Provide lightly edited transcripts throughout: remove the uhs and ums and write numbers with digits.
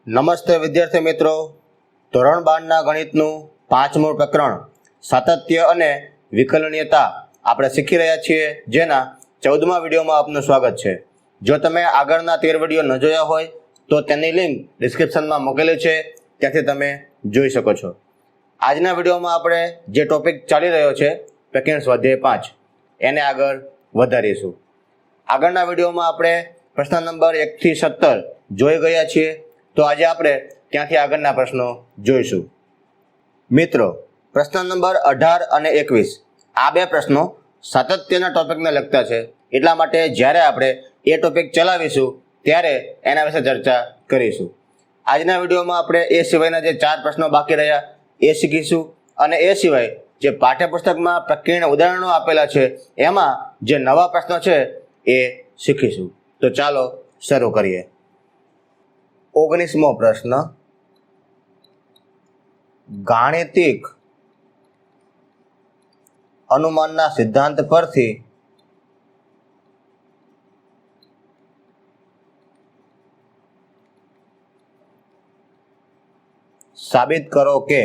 નમસ્તે વિદ્યાર્થી મિત્રો, ધોરણ 12ના ગણિતનું 5મું પ્રકરણ સાતત્ય અને વિકલનીયતા આપણે શીખી રહ્યા છીએ, જેના 14મા વિડીયોમાં આપનું સ્વાગત છે। જો તમે આગળના 13 વિડીયો ન જોયા હોય તો તેની લિંક ડિસ્ક્રિપ્શનમાં મૂકેલી છે, ત્યાંથી તમે જોઈ શકો છો। આજના વિડીયોમાં આપણે જે ટોપિક ચાલી રહ્યો છે પ્રકરણ સ્વાધ્યાય 5 એને આગળ વધારીશું। આગળના વિડીયોમાં આપણે પ્રશ્ન નંબર 1 થી 17 જોઈ ગયા છીએ, તો આજે આપણે ત્યાંથી આગળના પ્રશ્નો જોઈશું। મિત્રો, પ્રશ્ન નંબર 18 અને 21 આ બે પ્રશ્નો સાતત્યના ટોપિકને લગતા છે, એટલા માટે જ્યારે આપણે એ ટોપિક ચલાવીશું ત્યારે એના વિશે ચર્ચા કરીશું। આજના વિડીયોમાં આપણે એ સિવાયના જે 4 પ્રશ્નો બાકી રહ્યા એ શીખીશું, અને એ સિવાય જે પાઠ્યપુસ્તકમાં પ્રકીર્ણ ઉદાહરણો આપેલા છે એમાં જે નવા પ્રશ્નો છે એ શીખીશું। તો ચાલો શરૂ કરીએ। 19મો પ્રશ્ન, ગાણિતિક અનુમાનના સિદ્ધાંત પરથી સાબિત કરો કે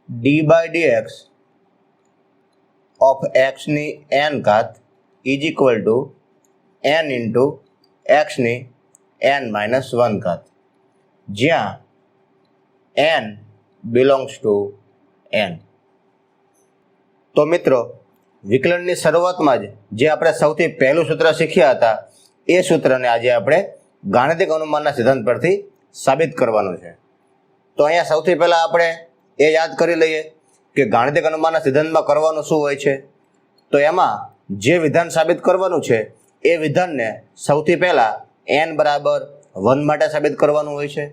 d/dx of x ની n ઘાત is equal to n into x ની n-1 ઘાત, જ્યાં n belongs to n। તો મિત્રો, વિકલનની શરૂઆતમાં જે આપણે સૌથી પહેલું સૂત્ર શીખ્યા હતા એ સૂત્રને આજે આપણે ગાણિતિક અનુમાનના સિદ્ધાંત પરથી સાબિત કરવાનું છે। તો અહીંયા સૌથી પહેલા આપણે એ યાદ કરી લઈએ કે ગાણિતિક અનુમાનના સિદ્ધાંતમાં કરવાનું શું હોય છે। તો એમાં જે વિધાન સાબિત કરવાનું છે એ વિધાનને સૌથી પહેલાં n=1 માટે સાબિત કરવાનું હોય છે।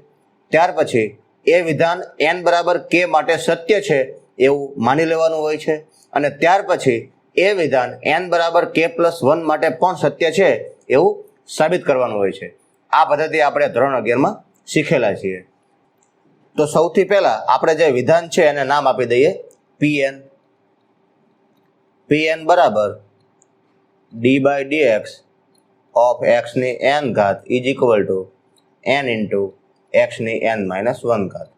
ત્યાર પછી એ વિધાન n=k માટે સત્ય છે એવું માની લેવાનું હોય છે, અને ત્યાર પછી એ વિધાન n=k+1 માટે પણ સત્ય છે એવું સાબિત કરવાનું હોય છે। આ પદ્ધતિ આપણે ધોરણ 11માં શીખેલા છીએ। તો સૌથી પહેલાં આપણે જે વિધાન છે એને નામ આપી દઈએ Pn। Pn બરાબર d/dx of x ની n ઘાત is equal to n into x ની n-1 ઘાત।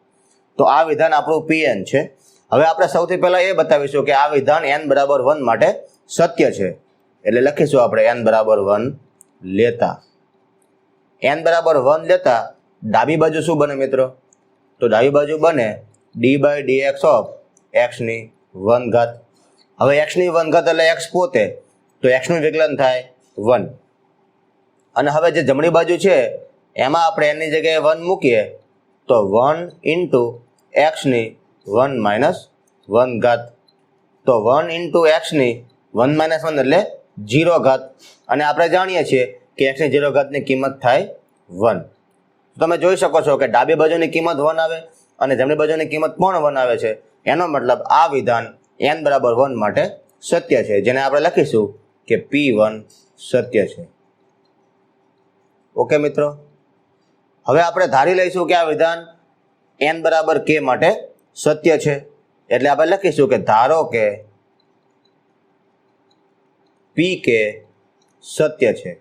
તો આ વિધાન આપણું Pn છે। હવે આપણે સૌથી પહેલાં એ બતાવીશું કે આ વિધાન n=1 માટે સત્ય છે, એટલે લખીશું આપણે n=1 લેતા। n=1 લેતા ડાબી બાજુ શું બને મિત્રો? તો ડાબી બાજુ બને d/dx of x ની 1 ઘાત। હવે x ની 1 ઘાત એટલે x પોતે, તો x નું વિકલન થાય 1, અને હવે જે જમણી બાજુ છે એમાં આપણે એની જગ્યાએ 1 મૂકીએ તો 1 into x ની 1-1 ઘાત। તો 1 into x ની 1-1 એટલે 0 ઘાત, અને આપણે જાણીએ છીએ કે x ની 0 ઘાતની કિંમત થાય 1। તમે જોઈ શકો છો કે ડાબી બાજુની કિંમત 1 આવે અને જમણી બાજુની કિંમત પણ 1 આવે છે। એનો મતલબ આ વિધાન n=1 માટે સત્ય છે, જેને આપણે લખીશું કે P1 સત્ય છે। ઓકે મિત્રો, હવે આપણે ધારી લઈશું કે આ વિધાન n=k માટે સત્ય છે, એટલે આપણે લખીશું કે ધારો કે pk સત્ય છે।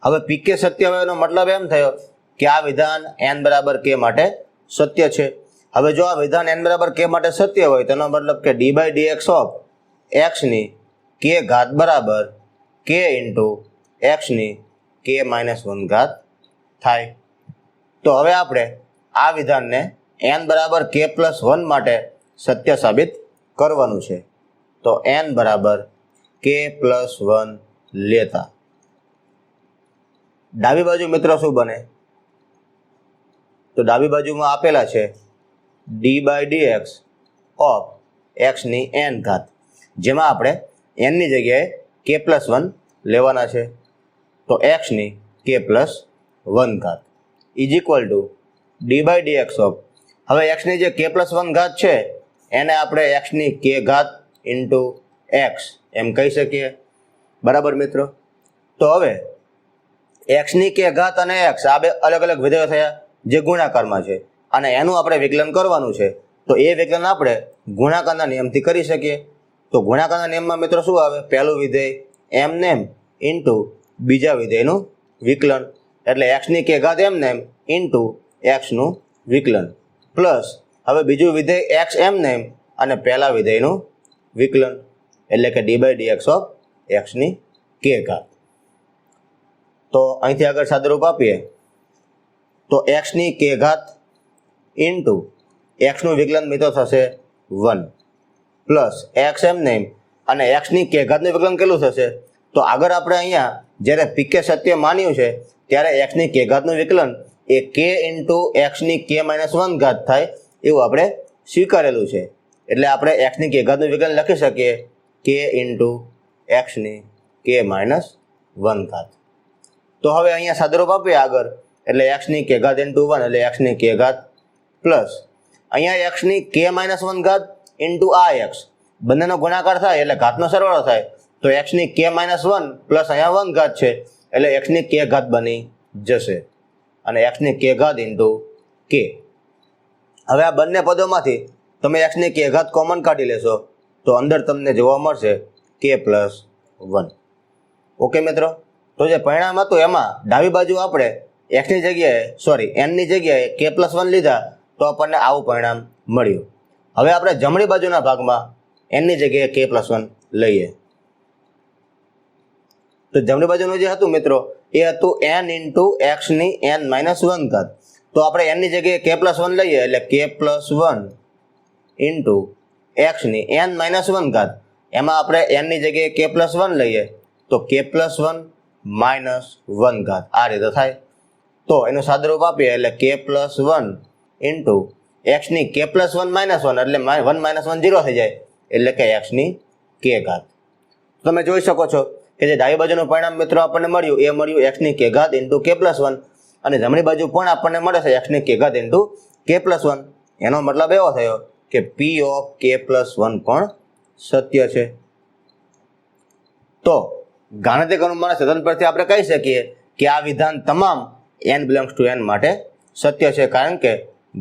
હવે pk સત્ય હોય એનો મતલબ એમ થયો કે આ વિધાન n=k માટે સત્ય છે। હવે જો આ વિધાન n=k માટે સત્ય હોય તેનો મતલબ કે d/dx of x ની k ઘાત બરાબર k into x ની k-1 ઘાત થાય। તો હવે આપણે આ વિધાનને n=k+1 માટે સત્ય સાબિત કરવાનું છે। તો n=k+1 લેતા ડાબી બાજુ મિત્રો શું બને? તો ડાબી બાજુમાં આપેલા છે d/dx of x ની n ઘાત, જેમાં આપણે n ની જગ્યાએ k+1 લેવાના છે। તો x ની k+1 ઘાત is equal to d/dx of, હવે x ની જે k+1 ઘાત છે એને આપણે x ની k ઘાત into x એમ કહી શકીએ, બરાબર મિત્રો? તો હવે x ની k ઘાત અને x આ બે અલગ અલગ વિધેયો થયા જે ગુણાકારમાં છે, અને એનું આપણે વિકલન કરવાનું છે। તો એ વિકલન આપણે ગુણાકારના નિયમથી કરી શકીએ। તો ગુણાકારના નિયમમાં મિત્રો શું આવે? પહેલું વિધેય એમ નેમ ઇન્ટુ બીજા વિધેયનું વિકલન, એટલે એક્સની કે ઘાત એમ નેમ ઇન્ટુ એક્સનું વિકલન, પ્લસ હવે બીજું વિધેય એક્સ એમ નેમ અને પહેલા વિધેયનું વિકલન, એટલે કે D by d x of એક્સની કે ઘાત. તો અહીંથી આગળ સાદુરૂપ આપીએ તો એક્સની કે ઘાત ઇન્ટુ એક્સનું વિકલન મિત્રો થશે 1 પ્લસ એક્સ એમ નેમ અને એક્સની કે ઘાતનું વિકલન કેટલું થશે? તો આગળ આપણે અહીંયા જ્યારે પીકે સત્ય માન્યું છે ત્યારે એક્સની કે ઘાતનું વિકલન એ કે ઇન્ટુ એક્સની કે માઇનસ 1 ઘાત થાય એવું આપણે સ્વીકારેલું છે, એટલે આપણે એક્સની કે ઘાતનું વિકલન લખી શકીએ કે ઇન્ટુ એક્સની કે માઇનસ 1 ઘાત. તો હવે અહીંયા સાદુરૂપ આપીએ આગળ, એટલે એક્સની કે ઘાત ઇન્ટુ 1 એટલે એક્સની કે ઘાત પ્લસ અહીંયા એક્સની કે માઇનસ 1 ઘાત ઇન્ટુ આ એક્સ, બંનેનો ગુણાકાર થાય એટલે ઘાતનો સરવાળો થાય, તો એક્સની કે માઇનસ 1 પ્લસ અહીંયા 1 ઘાત છે એટલે એક્સની કે ઘાત બની જશે અને એક્સની કે ઘાત ઇન્ટુ કે. હવે આ બંને પદોમાંથી તમે એક્સની કે ઘાત કોમન કાઢી લેશો તો અંદર તમને જોવા મળશે કે પ્લસ 1. ઓકે મિત્રો, તો જે પરિણામ હતું એમાં ડાબી બાજુ આપણે એક્સની જગ્યાએ એનની જગ્યાએ કે પ્લસ 1 લીધા તો આપણને આવું પરિણામ મળ્યું. હવે આપણે જમણી બાજુના ભાગમાં એનની જગ્યાએ કે પ્લસ 1 લઈએ તો જમણી બાજુનું જે હતું મિત્રો એ હતું એન ઇન્ટુ એક્સની એન માઇનસ 1 ઘાત. તો આપણે એનની જગ્યાએ કે પ્લસ 1 લઈએ એટલે કે પ્લસ 1 ઇન્ટુ એક્સની એન માઇનસ 1 ઘાત. એમાં આપણે એનની જગ્યાએ કે પ્લસ 1 લઈએ તો કે પ્લસ 1 માઇનસ 1 ઘાત આ રીતે થાય. તો એનું સાદુરૂપ આપીએ એટલે કે પ્લસ 1 ઇન્ટુ એક્સની કે પ્લસ 1 માઇનસ 1 એટલે 1 માઇનસ 1 0 થઈ જાય એટલે કે એક્સની કે ઘાત. તમે જોઈ શકો છો કે જે ડાબી બાજુનું પરિણામ મિત્રો આપણને મળ્યું એ મળ્યું એક્સની કે ઘાત ઇન્ટુ કે પ્લસ 1 અને જમણી બાજુ પણ આપણને મળે છે એક્સની કે ઘાત ઇન્ટુ કે પ્લસ 1. એનો મતલબ એવો થયો કે પી ઓફ કે પ્લસ 1 પણ સત્ય છે. તો ગાણિતિક અનુમાનના સાધન પરથી આપણે કહી શકીએ કે આ વિધાન તમામ n બિલોંગ્સ ટુ n માટે સત્ય છે, કારણ કે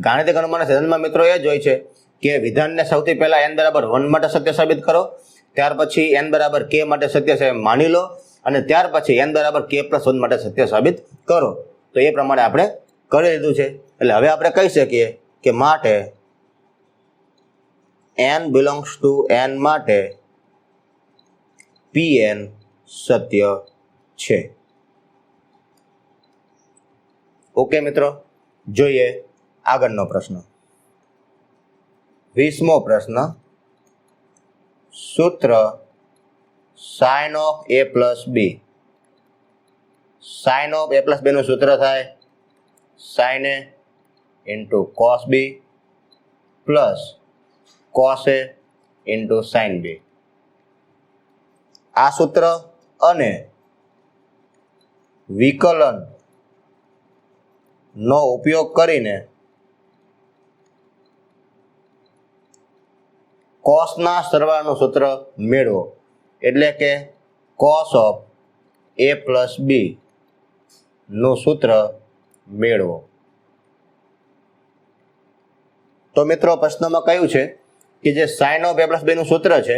ગાણિતિક અનુમાનના સાધનમાં મિત્રો એ જ હોય છે કે વિધાનને સૌથી પહેલા n બરાબર 1 માટે સત્ય સાબિત કરો, ત્યાર પછી n બરાબર k માટે સત્ય છે માની લો અને ત્યાર પછી n બરાબર k પ્લસ 1 માટે સત્ય સાબિત કરો. તો એ પ્રમાણે આપણે કરી લીધું છે, એટલે હવે આપણે કહી શકીએ કે માટે n બિલોંગ્સ ટુ n માટે Pn સત્ય છે. ઓકે મિત્રો, જોઈએ આગળનો પ્રશ્ન. 20મો પ્રશ્ન. સૂત્ર sine of a plus b. Sine of a plus બીનું સૂત્ર થાય sine a into cos B plus cos a into sine b. આ સૂત્ર અને વિકલન નો ઉપયોગ કરીને કોસના સરવાળાનું સૂત્ર મેળવો, એટલે કે કોસ ઓફ a પ્લસ બી નું સૂત્ર મેળવો. તો મિત્રો પ્રશ્નમાં કહ્યું છે કે જે સાઇન ઓફ a પ્લસ બીનું સૂત્ર છે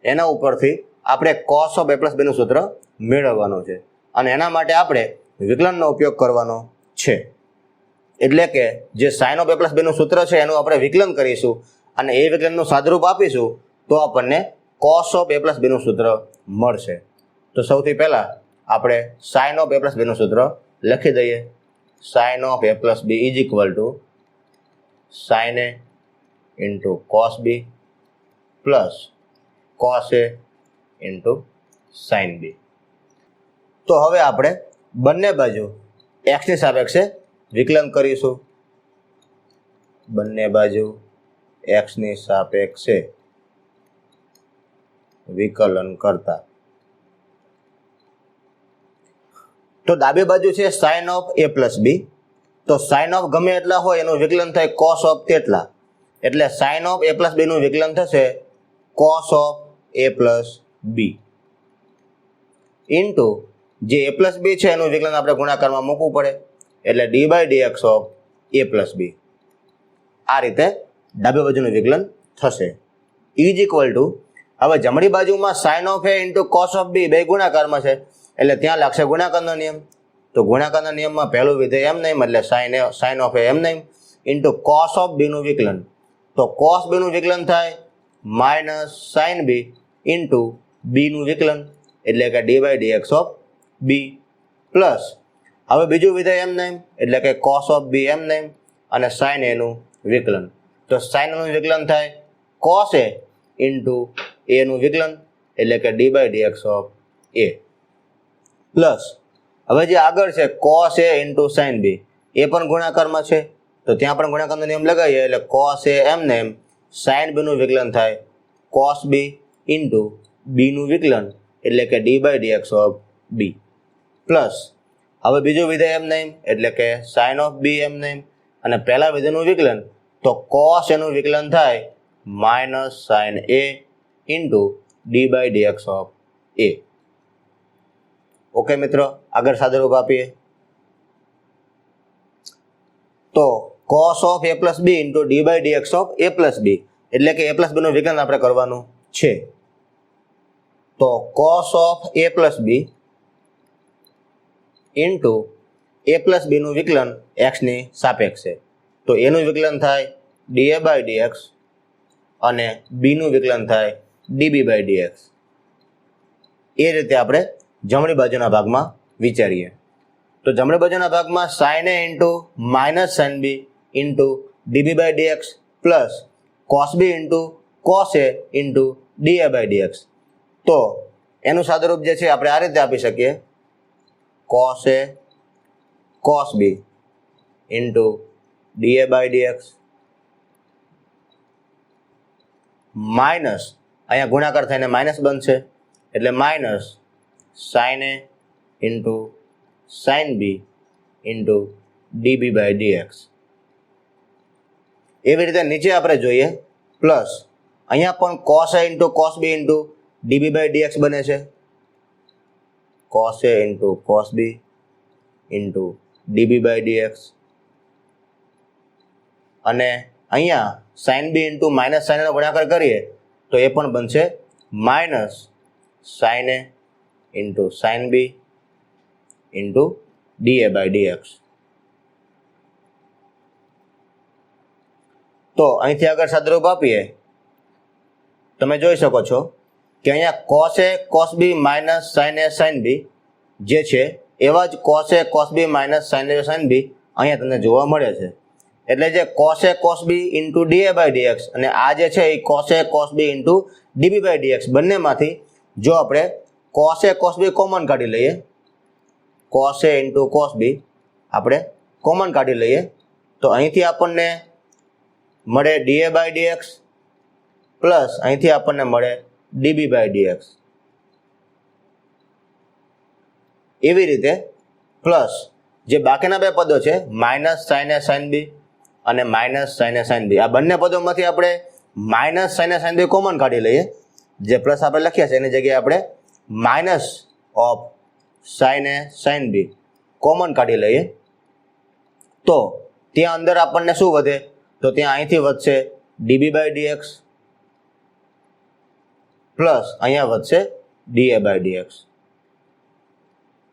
એના ઉપરથી આપણે કોસ ઓફ a પ્લસ બીનું સૂત્ર મેળવવાનું છે અને એના માટે આપણે વિકલનનો ઉપયોગ કરવાનો છે. એટલે કે જે સાઇન ઓફ a પ્લસ બીનું સૂત્ર છે એનું આપણે વિકલન કરીશું અને એ વિકલનનું સાદુરૂપ આપીશું તો આપણને કોસ ઓફ a પ્લસ બીનું સૂત્ર મળશે. તો સૌથી પહેલાં આપણે સાઇન ઓફ a પ્લસ બીનું સૂત્ર લખી દઈએ. Sine of a plus B is equal to sine a into cos B plus cos a into sine B. તો હવે આપણે બંને બાજુ એક્સની સાપેક્ષે વિકલન કરીશું. બંને બાજુ એક્સની સાપેક્ષે વિકલન કરતા તો ડાબી બાજુ છે સાઇન ઓફ a પ્લસ બી. તો સાઇન ઓફ ગમે એટલા હોય એનું વિકલન થાય કોસ ઓફ તેટલા, એટલે સાઇન ઓફ a પ્લસ બીનું વિકલન થશે cos of a plus B into જે a પ્લસ બી છે એનું વિકલન આપણે ગુણાકારમાં મૂકવું પડે એટલે d by d x of a plus b. આ રીતે ડાબી બાજુનું વિકલન થશે. ઇઝ ઇક્વલ ટુ હવે જમણી બાજુમાં sine of A into cos of B બે ગુણાકારમાં છે એટલે ત્યાં લાગશે ગુણાકારનો નિયમ. તો ગુણાકારના નિયમમાં પહેલું વિધેય એમ નહીં એટલે સાઇન ઓફ એ એમ નહીં ઇન્ટુ કોસ ઓફ બીનું વિકલન. તો કોસ બીનું વિકલન થાય માઇનસ સાઇન બી ઇન્ટુ બીનું વિકલન એટલે કે D by dx of B plus હવે બીજું વિધેય એમ નહીં એટલે કે કોસ ઓફ બી એમ નહીં અને સાઇન એનું વિકલન. તો સાઇન એનું વિકલન થાય કોસ એ ઇન્ટુ એનું વિકલન એટલે કે D by dx of A plus હવે જે આગળ છે કોસ એ ઇન્ટુ સાઇન બી એ પણ ગુણાકારમાં છે તો ત્યાં પણ ગુણાકારનો નિયમ લગાવીએ એટલે કોસ એ એમને એમ સાઇન બીનું વિકલન થાય કોસ બી ઇન્ટુ બીનું વિકલન એટલે કે D by dx of B plus હવે બીજું વિધેય એમ નહીં એટલે કે સાઇન ઓફ બી એમ નહીં અને પહેલા વિધેયનું વિકલન તો કોસ એનું વિકલન થાય minus sine A into d by dx of a. Okay મિત્રો, આગળ સાદુરૂપ આપીએ તો cos of A plus B into d by dx of A plus b એટલે કે એ પ્લસ બીનું વિકલન આપણે કરવાનું છે. તો cos of A plus B into a plus બીનું વિકલન એક્સની સાપેક્ષે તો એનું વિકલન થાય ડીએ બાય ડીએક્સ અને બીનું વિકલન થાય ડીબી બાય ડીએક્સ. એ રીતે આપણે જમણી બાજુના ભાગમાં વિચારીએ તો જમણી બાજુના ભાગમાં sine A into minus sine B into dB by dx plus cos B into cos A into DA by DX. તો એનું સાદુરૂપ જે છે આપણે આ રીતે આપી શકીએ cos A cos B into DA by dx minus અહીંયા ગુણાકાર થઈને માઇનસ બનશે એટલે minus sine A into sine B into dB by DX. એવી રીતે નીચે આપણે જોઈએ પ્લસ અહીંયા પણ cos A into cos B into dB by DX બને છે cos A into cos B into dB by dx અને અહીંયા સાઇન બી ઇન્ટુ માઇનસ સાઇનનો ગુણાકાર કરીએ તો એ પણ બનશે minus sine A into sine B into DA by DX. તો અહીંથી આગળ સાદુરૂપ આપીએ તમે જોઈ શકો છો કે અહીંયા કોસ એ કોસ બી માઇનસ સાઇન એ સાઇન બી જે છે એવા જ કોસ એ કોસ બી માઇનસ સાઇન એ સાઇન બી અહીંયા તમને જોવા મળે છે. એટલે જે cos A cos B into DA by dx અને આ જે છે એ cos A cos B into dB by d x બંનેમાંથી જો આપણે કોસ એ કોસ બી કોમન કાઢી લઈએ કોસ એ ઇન્ટુ કોસ બી આપણે કોમન કાઢી લઈએ તો અહીંથી આપણને મળે ડીએ બાય ડીએક્સ પ્લસ અહીંથી આપણને મળે ડીબી બાય ડીએક્સ. એવી રીતે પ્લસ જે બાકીના બે પદો છે માઇનસ સાઇન એ સાઇન બી અને માઇનસ સાઇન એ સાઇન બી આ બંને પદોમાંથી આપણે માઇનસ સાઇન એ સાઇન બી કોમન કાઢી લઈએ જે પ્લસ આપણે લખ્યા છે એની જગ્યાએ આપણે minus of sine A sine B common કાઢી લઈએ તો ત્યાં અંદર આપણને શું વધે તો ત્યાં અહીંથી વધશે ડીબી બાય ડીએક્સ પ્લસ અહીંયા વધશે ડીએ બાય ડીએક્સ.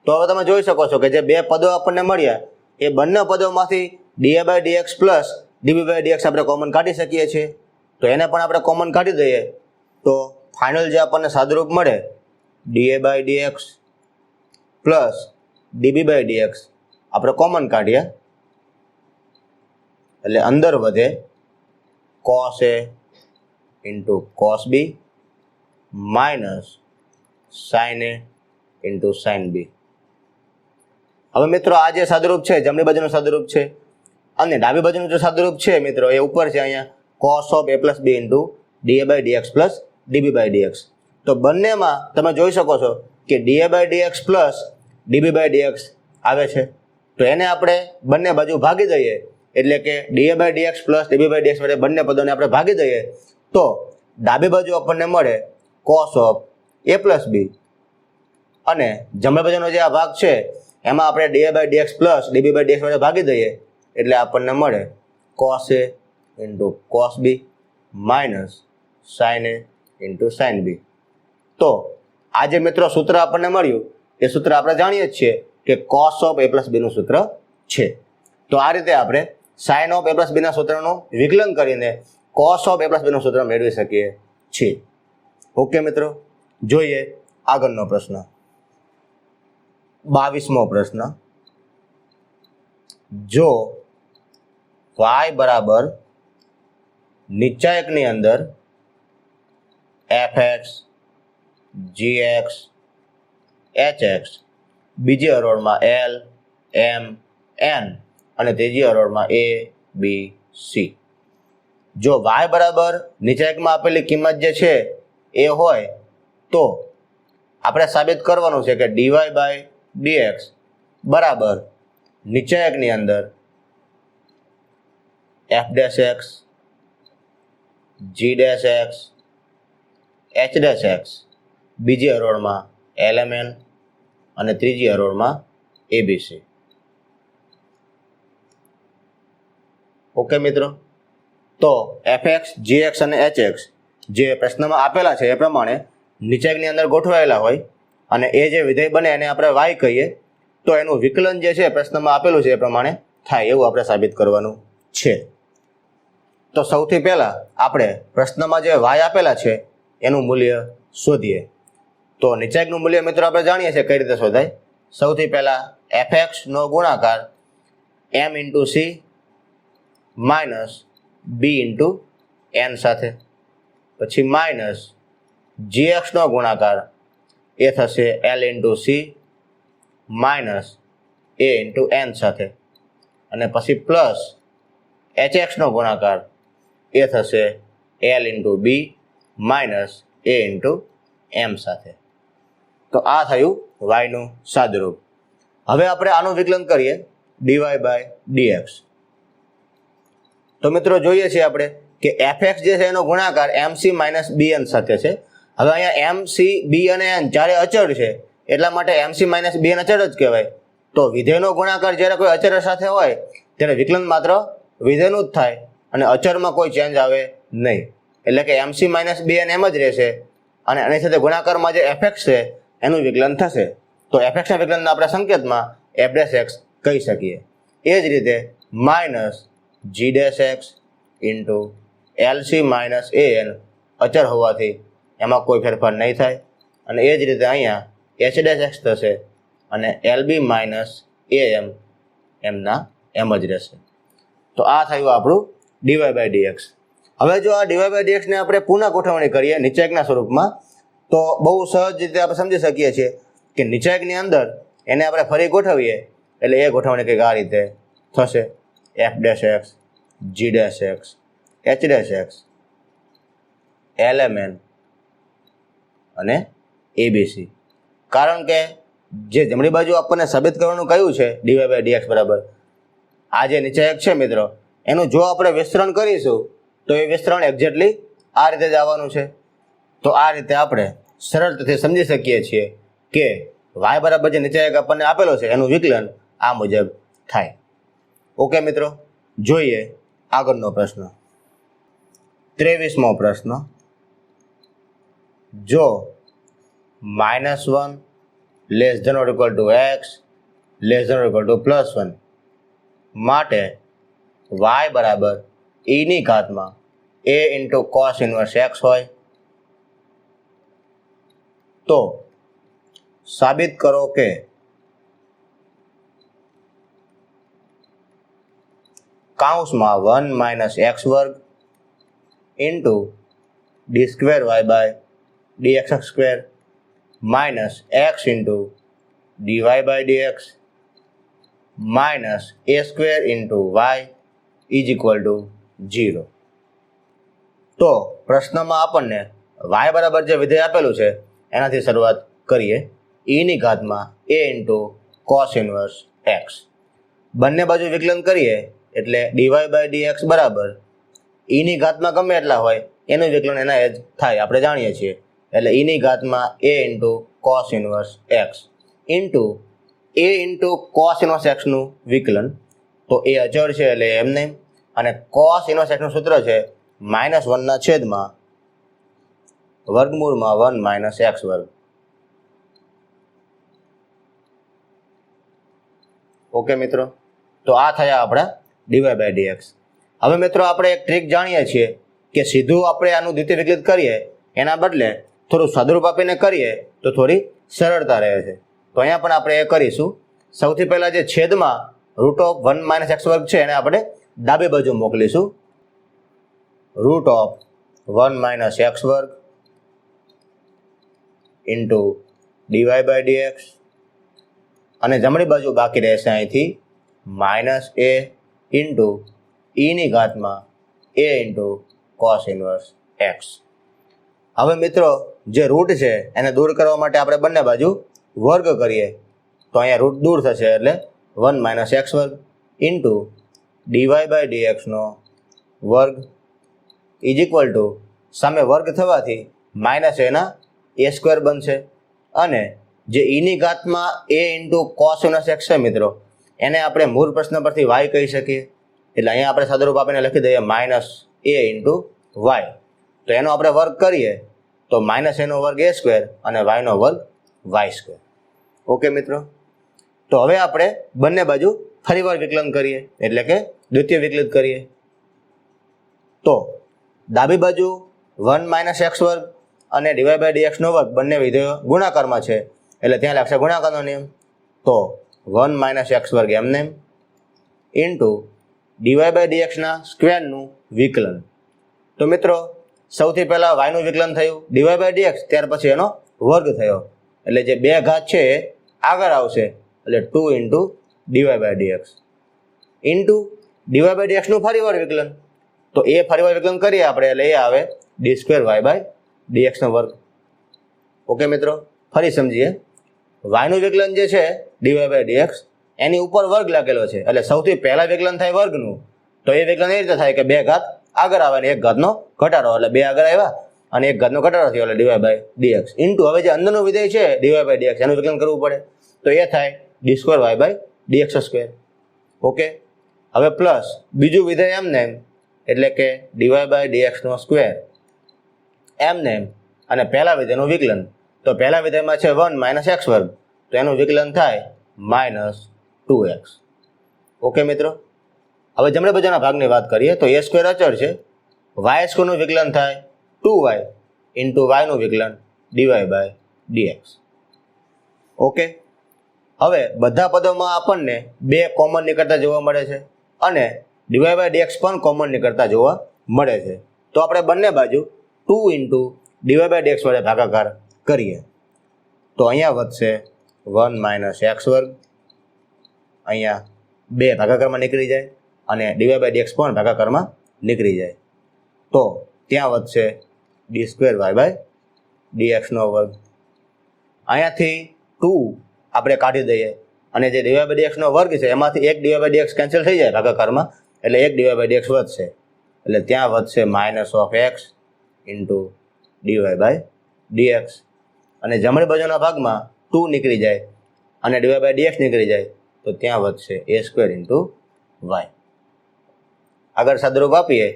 તો હવે તમે જોઈ શકો છો કે જે બે પદો આપણને મળ્યા એ બંને પદોમાંથી d a by dx plus dB by dx આપણે કોમન કાઢી શકીએ છીએ તો એને પણ આપણે કોમન કાઢી દઈએ તો ફાઇનલ જે આપણને સાદુરૂપ મળે DA by dx plus dB by dx આપણે કોમન કાઢીએ એટલે અંદર વધે કોસ એ ઇન્ટુ કોસ બી માઇનસ સાઇન એ ઇન્ટુ સાઇન બી. હવે મિત્રો આ જે સાદુરૂપ છે જમણી બાજુનું સાદુરૂપ છે અને ડાબી બાજુનું જે સાદુરૂપ છે મિત્રો એ ઉપર છે અહીંયા cos of A plus B into DA by dx plus dB by DX. તો બંનેમાં તમે જોઈ શકો છો કે DA by dx plus dB by DX આવે છે તો એને આપણે બંને બાજુ ભાગી દઈએ એટલે કે DA by dx plus dB by DX વડે બંને પદોને આપણે ભાગી દઈએ તો ડાબી બાજુ આપણને મળે cos of A plus B અને જમણી બાજુનો જે આ ભાગ છે એમાં આપણે DA by dx plus dB by DX વડે ભાગી દઈએ એટલે આપણને મળે કોસ એ ઇન્ટુ કોસ બી માઇનસ સાઇન એ ઇન્ટુ સાઇન બી. તો આ જે મિત્રો સૂત્ર આપણને મળ્યું એ સૂત્ર આપણે જાણીએ જ છીએ કે કોસ ઓફ એ પ્લસ બીનું સૂત્ર છે. તો આ રીતે આપણે સાઇન ઓફ એ પ્લસ બીના સૂત્રનું વિકલન કરીને કોસ ઓફ એ પ્લસ બીનું સૂત્ર મેળવી શકીએ છીએ. ઓકે મિત્રો, જોઈએ આગળનો પ્રશ્ન. 22મો પ્રશ્ન. જો y બરાબર નીચા એકની અંદર fx, gx, hx, બીજી હરોળમાં l, m, n અને ત્રીજી હરોળમાં a, b, c. જો y બરાબર નીચા એકમાં આપેલી કિંમત જે છે એ હોય તો આપણે સાબિત કરવાનું છે કે dy બાય dx બરાબર નીચા એકની અંદર f dash x, g dash x, h dash x, બીજી હરોળમાં lmn અને ત્રીજી હરોળમાં abc. ઓકે મિત્રો, તો fx, gx અને hx જે પ્રશ્નમાં આપેલા છે એ પ્રમાણે નીચા એકની અંદર ગોઠવાયેલા હોય અને એ જે વિધેય બને એને આપણે y કહીએ તો એનું વિકલન જે છે પ્રશ્નમાં આપેલું છે એ પ્રમાણે થાય એવું આપણે સાબિત કરવાનું છે. તો સૌથી પહેલા આપણે પ્રશ્નમાં જે y આપેલા છે એનું મૂલ્ય શોધીએ. તો નીચા એકનું મૂલ્ય મિત્રો આપણે જાણીએ છીએ કઈ રીતે શોધાય. સૌથી પહેલા fx નો ગુણાકાર m into c minus b into n સાથે, પછી માઇનસ gx નો ગુણાકાર એ થશે l into c minus a into n સાથે, અને પછી પ્લસ hx નો ગુણાકાર એ થશે l into b minus a into m સાથે. તો આ થયું y નું સાદુરૂપ. હવે આપણે આનું વિકલન કરીએ dy બાય dx. તો મિત્રો જોઈએ છીએ આપણે કે fx જે છે એનો ગુણાકાર mc માઇનસ bn સાથે છે. હવે અહીંયા mc, b અને n ચારે અચળ છે એટલા માટે mc માઇનસ bn અચળ જ કહેવાય. તો વિધેયનો ગુણાકાર જ્યારે કોઈ અચળ સાથે હોય ત્યારે વિકલન માત્ર વિધેયનું જ થાય અને અચળમાં કોઈ ચેન્જ આવે નહીં. એટલે કે mc માઇનસ bn એમ જ રહેશે અને એની સાથે ગુણાકારમાં જે fx છે એનું વિકલન થશે. તો fx ના વિકલનના આપણે સંકેતમાં f ડેશ x કહી શકીએ. એ જ રીતે minus g dash x into lc minus an અચળ હોવાથી એમાં કોઈ ફેરફાર નહીં થાય અને એ જ રીતે અહીંયા h ડેશ એક્સ થશે અને lb માઇનસ am એમના એમ જ રહેશે. તો આ થયું આપણું dy બાય dx. હવે જો આ dy બાય dx ને આપણે પુનઃ ગોઠવણી કરીએ નીચા એકના સ્વરૂપમાં તો બહુ સહજ રીતે આપણે સમજી શકીએ છીએ કે નીચા એકની અંદર એને આપણે ફરી ગોઠવીએ એટલે એ ગોઠવણી કંઈક આ રીતે થશે. f dash x, g dash x, h dash x, lmn અને abc. કારણ કે જે જમણી બાજુ આપણને સાબિત કરવાનું કહ્યું છે dy બાય dx બરાબર આ જે નીચા એક છે મિત્રો એનું જો આપણે વિસ્તરણ કરીશું તો એ વિસ્તરણ એક્ઝેક્ટલી આ રીતે જ આવવાનું છે. તો આ રીતે આપણે સરળતાથી સમજી શકીએ છીએ કે y બરાબર જે નીચા એક આપણને આપેલો છે એનું વિકલન આ મુજબ થાય. ઓકે મિત્રો, જોઈએ આગળનો પ્રશ્ન. 23મો પ્રશ્ન. જો -1 less than or equal to x less than or equal to +1 માટે y બરાબર e ની ઘાતમાં a into cos inverse x હોય તો સાબિત કરો કે કૌંસમાં 1 માઇનસ x વર્ગ into D square y by dx square minus x into dy by dx minus a square into y is equal to 0. તો પ્રશ્નમાં આપણને y બરાબર જે વિધેય આપેલું છે એનાથી શરૂઆત કરીએ. e ની ઘાતમાં a into cos inverse x બંને બાજુ વિકલન કરીએ એટલે dy બાય dx બરાબર e ની ઘાતમાં ગમે એટલા હોય એનું વિકલન એના એ જ થાય આપણે જાણીએ છીએ. એટલે e ની ઘાતમાં a into cos inverse x into a into cos inverse x નું વિકલન. તો એ અચળ છે એટલે એમ નહીં અને કોસ ઇન્વર્સ x નું સૂત્ર છે -1 ના છેદમાં વર્ગમૂળમાં 1 માઇનસ એક્સ વર્ગ. ઓકે મિત્રો, તો આ થયા આપણા ડીવાય બાય ડીએક્સ. હવે મિત્રો આપણે એક ટ્રીક જાણીએ છીએ કે સીધું આપણે આનું દ્વિતીય વિકલિત કરીએ એના બદલે થોડું સાદુરૂપ આપીને કરીએ તો થોડી સરળતા રહે છે. તો અહીંયા પણ આપણે એ કરીશું. સૌથી પહેલાં જે છેદમાં રૂટ ઓફ 1 માઇનસ એક્સ વર્ગ છે એને આપણે ડાબી બાજુ મોકલીશું. રૂટ ઓફ 1 માઇનસ એક્સ વર્ગ ઇન્ટુ ડીવાય બાય ડીએક્સ, અને જમણી બાજુ બાકી રહેશે અહીંથી માઇનસ એ ઇન્ટુ ઈની ઘાતમાં એ ઇન્ટુ કોસ ઇન્વર્સ એક્સ. હવે મિત્રો જે રૂટ છે એને દૂર કરવા માટે આપણે બંને બાજુ વર્ગ કરીએ તો અહીંયા રૂટ દૂર થશે એટલે 1 માઇનસ એક્સ વર્ગ ઇન્ટુ ડીવાય બાય ડીએક્સનો વર્ગ ઇઝ ઇક્વલ ટુ સામે વર્ગ થવાથી માઇનસ એના એ સ્ક્વેર બનશે, અને જે ઈની ઘાતમાં એ ઇન્ટુ કોસ ઇન્વર્સ એક્સ છે મિત્રો એને આપણે મૂળ પ્રશ્ન પરથી વાય કહી શકીએ. એટલે અહીંયા આપણે સાદુરૂપ આપીને લખી દઈએ માઇનસ એ ઇન્ટુ વાય. તો એનો આપણે વર્ગ કરીએ તો માઇનસ એનો વર્ગ એ સ્ક્વેર અને વાયનો વર્ગ વાય સ્ક્વેર. ઓકે મિત્રો, તો હવે આપણે બંને બાજુ ફરીવાર વિકલન કરીએ એટલે કે દ્વિતીય વિકલિત કરીએ. તો ડાબી બાજુ 1 માઇનસ એક્સ વર્ગ અને ડીવાય બાય ડીએક્સનો વર્ગ બંને વિધેયો ગુણાકારમાં છે એટલે ત્યાં લાગશે ગુણાકારનો નિયમ. તો 1 માઇનસ એક્સ વર્ગ એમને ઇન્ટુ ડીવાય બાય ડીએક્સના સ્ક્વેરનું વિકલન. તો મિત્રો સૌથી પહેલાં વાયનું વિકલન થયું ડીવાય બાય ડીએક્સ, ત્યાર પછી એનો વર્ગ થયો એટલે જે બે ઘાત છે એ આગળ આવશે એટલે 2 into DY by d x into DY by ડીએક્સનું ફરીવાર વિકલન. તો એ ફરીવાર વિકલન કરીએ આપણે એટલે એ આવે ડી સ્ક્વેર વાય બાય ડીએક્સનો વર્ગ. ઓકે મિત્રો, ફરી સમજીએ. વાયનું વિકલન જે છે ડીવાય બાય ડીએક્સ એની ઉપર વર્ગ લાગેલો છે એટલે સૌથી પહેલાં વિકલન થાય વર્ગનું. તો એ વિકલન એ રીતે થાય કે બે ઘાત આગળ આવે અને એક ઘાતનો ઘટાડો એટલે બે આગળ આવ્યા અને એક ઘાતનો ઘટાડો થયો એટલે ડીવાય બાય ડીએક્સ ઇન્ટુ હવે જે અંદરનું વિધેય છે ડીવાય બાય ડીએક્સ એનું વિકલન કરવું પડે તો એ થાય D square Y by DX square. Okay, હવે પ્લસ બીજું વિધેય એમને એટલે કે ડીવાય બાય ડીએક્સનો સ્ક્વેર એમને અને પહેલા વિધેયનું વિકલન. તો પહેલા વિધેયમાં છે 1 માઇનસ એક્સ વર્ગ તો એનું વિકલન થાય માઇનસ 2x. ઓકે મિત્રો, હવે જમણી બાજુના ભાગની વાત કરીએ તો એ સ્ક્વેર અચળ છે, વાય સ્ક્વેરનું વિકલન થાય 2y ઇન્ટુ વાયનું વિકલન ડીવાય બાય ડીએક્સ. ઓકે, હવે બધા પદોમાં આપણને બે કોમન નીકળતા જોવા મળે છે અને ડીવાય બાય ડીએક્સ પણ કોમન નીકળતા જોવા મળે છે. તો આપણે બંને બાજુ 2 ઇન્ટુ ડીવાય બાય ડીએક્સ વડે ભાગાકાર કરીએ તો અહીંયા વધશે 1 માઇનસ એક્સ વર્ગ, અહીંયા 2 ભાગાકારમાં નીકળી જાય અને ડીવાય બાય ડીએક્સ પણ ભાગાકારમાં નીકળી જાય. તો ત્યાં વધશે ડી સ્ક્વેર વાય બાય ડીએક્સનો વર્ગ. અહીંયાથી 2 આપણે કાઢી દઈએ અને જે ડીવાય બાય ડીએક્સનો વર્ગ છે એમાંથી એક ડીવાય બાય ડીએક્સ કેન્સલ થઈ જાય ભાગાકારમાં એટલે એક ડીવાય બાય ડીએક્સ વધશે એટલે ત્યાં વધશે minus of X into DY by dx, અને જમણી બાજુના ભાગમાં 2 નીકળી જાય અને ડીવાય બાય ડીએક્સ નીકળી જાય તો ત્યાં વધશે એ સ્ક્વેર ઇન્ટુ વાય. આગળ સાદુરૂપ આપીએ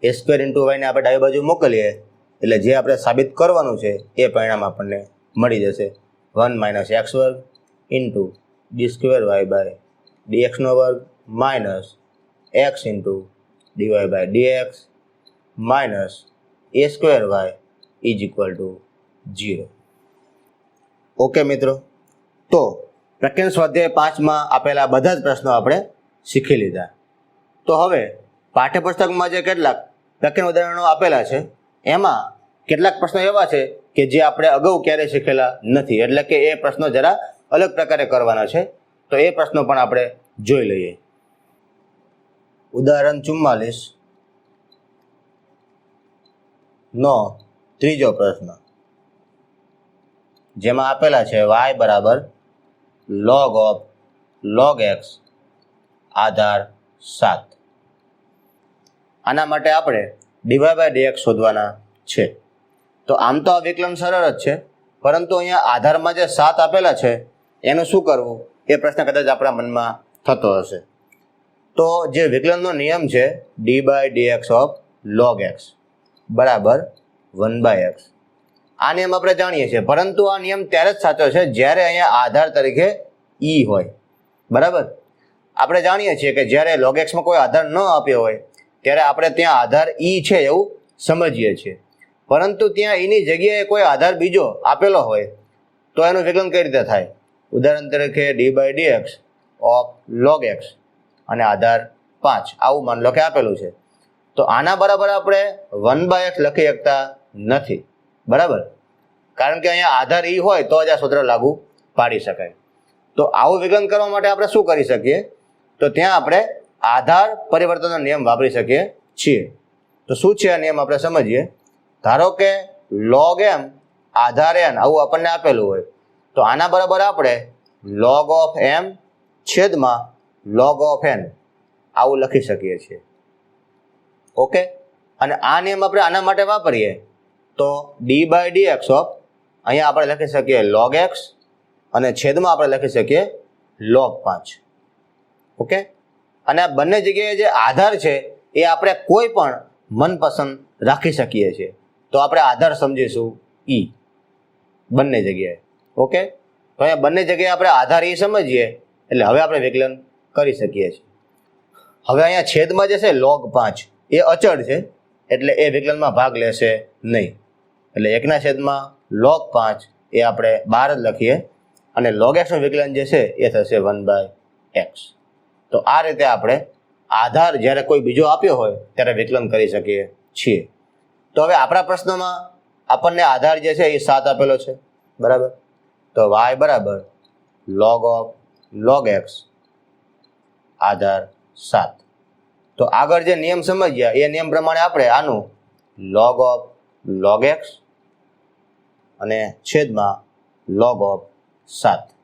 એ સ્ક્વેર ઇન્ટુ વાયને આપણે ડાબી બાજુ મોકલીએ એટલે જે આપણે સાબિત કરવાનું છે એ પરિણામ આપણને મળી જશે 1 માઇનસ એક્સ વર્ગ into D square Y by ડીએક્સનો વર્ગ minus x into DY by dx minus a square y is equal to 0. Okay મિત્રો, તો પ્રકરણ સ્વાધ્યાય 5માં આપેલા બધા જ પ્રશ્નો આપણે શીખી લીધા. તો હવે પાઠ્યપુસ્તકમાં જે કેટલાક પ્રકરણ ઉદાહરણો આપેલા છે એમાં કેટલાક પ્રશ્નો એવા છે કે જે આપણે અગાઉ ક્યારેય શીખેલા નથી એટલે કે એ પ્રશ્નો જરા અલગ પ્રકારે કરવાના છે. તો એ પ્રશ્નો પણ આપણે જોઈ લઈએ. ઉદાહરણ 44 નો ત્રીજો પ્રશ્ન જેમાં આપેલા છે y બરાબર log x આધાર 7. આના માટે આપણે ડીવાય બાય ડીએક્સ શોધવાના છે. તો આમ તો આ વિકલન સરળ જ છે પરંતુ અહીંયા આધારમાં જે 7 આપેલા છે એનું શું કરવું એ પ્રશ્ન કદાચ આપણા મનમાં થતો હશે. તો જે વિકલનનો નિયમ છે D by dx of log x બરાબર 1 બાય x, આ નિયમ આપણે જાણીએ છીએ, પરંતુ આ નિયમ ત્યારે જ સાચો છે જ્યારે અહીંયા આધાર તરીકે ઈ હોય. બરાબર. આપણે જાણીએ છીએ કે જ્યારે log x માં કોઈ આધાર ન આપ્યો હોય ત્યારે આપણે ત્યાં આધાર ઈ છે એવું સમજીએ છીએ, પરંતુ ત્યાં ઈની જગ્યાએ કોઈ આધાર બીજો આપેલો હોય તો એનું વિકલન કઈ રીતે થાય? ઉદાહરણ તરીકે d/dx ઓફ log x અને આધાર 5 આવું માન લો કે આપેલું છે, તો આના બરાબર આપણે 1/x લખી શકતા નથી. બરાબર, કારણ કે અહીંયા આધાર ઈ હોય તો જ આ સૂત્ર લાગુ પાડી શકાય. તો આવું વિકલન કરવા માટે આપણે શું કરી શકીએ? તો ત્યાં આપણે આધાર પરિવર્તનનો નિયમ વાપરી શકીએ છીએ. તો શું છે આ નિયમ આપણે સમજીએ. ધારો કે log m આધાર n આવું આપણને આપેલું હોય, તો આના બરાબર આપણે log of m છેદમાં log of n આવું લખી શકીએ છીએ. ઓકે, અને આ નિયમ આપણે આના માટે વાપરીએ તો d/dx ઓફ અહીંયા આપણે લખી શકીએ log x અને છેદમાં આપણે લખી શકીએ log 5. ઓકે, અને આ બંને જગ્યાએ જે આધાર છે એ આપણે કોઈ પણ મનપસંદ રાખી શકીએ છીએ. તો આપણે આધાર સમજીશું ઈ બંને જગ્યાએ. ઓકે, તો અહીંયા બંને જગ્યાએ આપણે આધાર ઈ સમજીએ એટલે હવે આપણે વિકલન કરી શકીએ છીએ. હવે અહીંયા છેદમાં જે છે log 5 એ અચળ છે એટલે એ વિકલનમાં ભાગ લેશે નહીં, એટલે 1/છેદમાં log 5 એ આપણે બહાર જ લખીએ અને log x નું વિકલન જે છે એ થશે 1/x. તો આ રીતે આપણે આધાર જ્યારે કોઈ બીજો આપ્યો હોય ત્યારે વિકલન કરી શકીએ છીએ. તો હવે આપણા પ્રશ્નમાં આપણને આધાર જે છે એ 7 આપેલો છે. બરાબર, તો y બરાબર log of log x આધાર 7. તો આગળ જે નિયમ સમજ્યા એ નિયમ પ્રમાણે આપણે આનું log of log x અને છેદમાં log of 7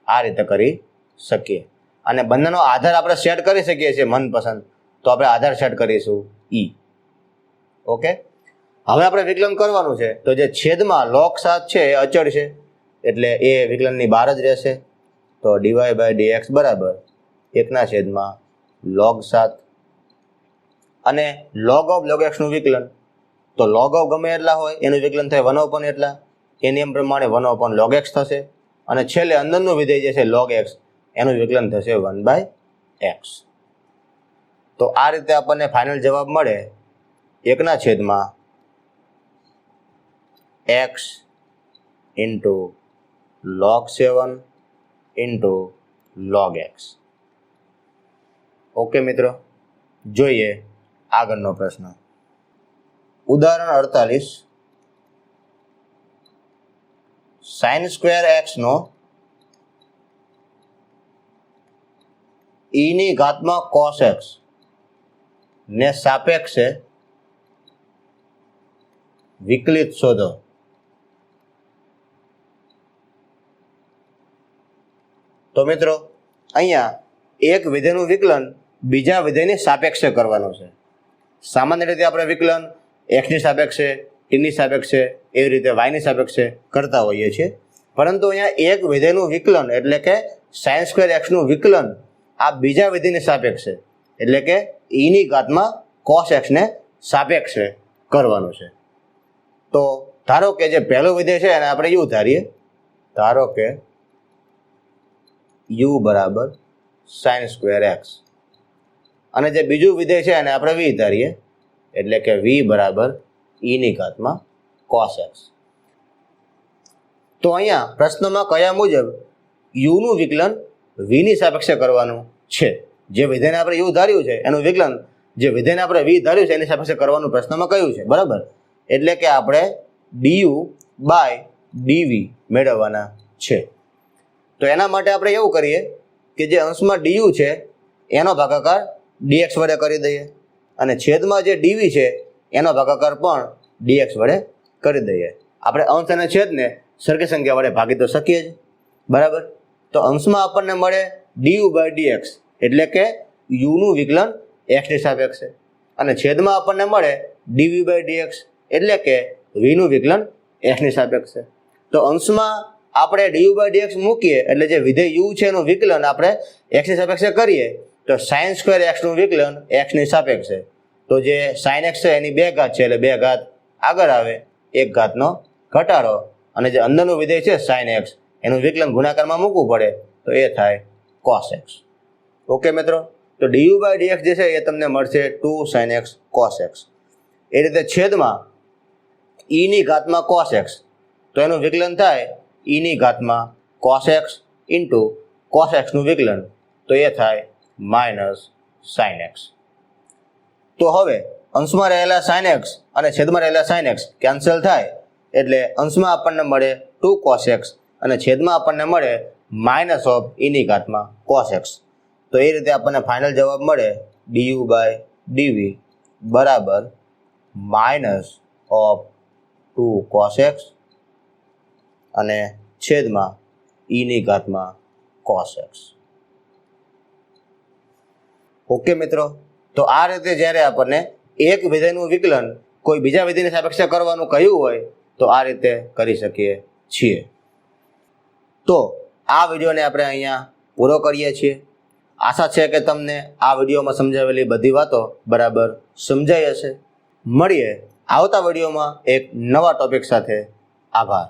આ રીતે કરી શકીએ. અને બંનેનો આધાર આપણે સેટ કરી શકીએ છીએ મનપસંદ, તો આપણે આધાર સેટ કરીશું ઈ. ઓકે, હવે આપણે વિકલન કરવાનું છે, તો જે છેદમાં log 7 છે એ અચળ છે એટલે એ વિકલનની બહાર જ રહેશે. તો dy/dx બરાબર 1/છેદમાં log 7 અને log of log x નું વિકલન, તો log of ગમે એટલા હોય એનું વિકલન થાય 1/, એટલા એ નિયમ પ્રમાણે 1/log x થશે અને છેલ્લે અંદરનું વિધેય જે છે log x એનું વિકલન થશે 1/x. તો આ રીતે આપણને ફાઇનલ જવાબ મળે 1/છેદમાં x into log 7 into log x. Okay મિત્રો, જોઈએ આગળનો પ્રશ્ન. ઉદાહરણ 48, sin² x નો e⁻ cos x ને સાપેક્ષે વિકલિત શોધો. તો મિત્રો અહીંયા એક વિધેયનું વિકલન બીજા વિધેયની સાપેક્ષે કરવાનું છે. સામાન્ય રીતે આપણે વિકલન x ની સાપેક્ષે, t ની સાપેક્ષે, એવી રીતે y ની સાપેક્ષે કરતા હોઈએ છીએ, પરંતુ અહીંયા એક વિધેયનું વિકલન એટલે કે sin² x નું વિકલન આ બીજા વિધેયની સાપેક્ષે એટલે કે e⁻ cos x ને સાપેક્ષે કરવાનું છે. તો ધારો કે જે પહેલું વિધેય છે એને આપણે u ધારીએ. ધારો કે u બરાબર sin² x અને જે બીજું વિધેય છે એને આપણે v ધારીએ એટલે કે v બરાબર e⁻ cos x. તો અહીંયા પ્રશ્નમાં કયા મુજબ u નું વિકલન v ની સાપેક્ષે કરવાનું છે. જે વિધેયને આપણે u ધાર્યું છે એનું વિકલન જે વિધેયને આપણે v ધાર્યું છે એની સાપેક્ષે કરવાનું પ્રશ્નમાં કહ્યું છે. બરાબર, એટલે કે આપણે du/dv મેળવવાના છે. તો એના માટે આપણે એવું કરીએ કે જે અંશમાં du છે એનો ભાગાકાર dx વડે કરી દઈએ અને છેદમાં જે dv છે એનો ભાગાકાર પણ dx વડે કરી દઈએ. આપણે અંશ અને છેદને સરખી સંખ્યા વડે ભાગી તો શકીએ જ. બરાબર, તો અંશમાં આપણને મળે du/dx એટલે કે u નું વિકલન x ની સાપેક્ષે અને છેદમાં આપણને મળે dv/dx એટલે કે v નું વિકલન x ની સાપેક્ષે. તો અંશમાં આપણે du/dx મૂકીએ એટલે જે વિધેય u છે એનું વિકલન આપણે x ની સાપેક્ષે કરીએ તો sin² x નું વિકલન x ની સાપેક્ષે. તો જે sin x છે એની 2 ઘાત છે એટલે 2 ઘાત આગળ આવે, 1 ઘાતનો ઘટાડો અને જે અંદરનું વિધેય છે sin x એનું વિકલન ગુણાકારમાં મૂકવું પડે તો એ થાય cos x. ઓકે મિત્રો, તો du/dx જે છે એ તમને મળશે 2 sin x cos x. એ રીતે છેદમાં e ની ઘાતમાં cos x, તો એનું વિકલન થાય e ની ઘાતમાં cos x into cos x નું વિકલન, તો એ થાય માઇનસ sin x. તો હવે અંશમાં રહેલા sin x અને છેદમાં રહેલા sin x કેન્સલ થાય એટલે અંશમાં આપણને મળે 2 cos x અને છેદમાં આપણને મળે માઇનસ ઓફ e ની ઘાતમાં cos x. તો એ રીતે આપણને ફાઇનલ જવાબ મળે du/dv બરાબર માઇનસ ઓફ 2 cos x અને છેદમાં e ની ઘાતમાં cos x. ઓકે મિત્રો, તો આ રીતે જ્યારે આપણને એક વિધેયનું વિકલન કોઈ બીજા વિધેયની સાપેક્ષે કરવાનું કહ્યું હોય તો આ રીતે કરી શકીએ છીએ. તો આ વિડીયોને આપણે અહીંયા પૂરો કરીએ છીએ. આશા છે કે તમને આ વિડીયોમાં સમજાવેલી બધી વાતો બરાબર સમજાઈ હશે. મળીએ આવતા વિડીયોમાં એક નવા ટોપિક સાથે. આભાર.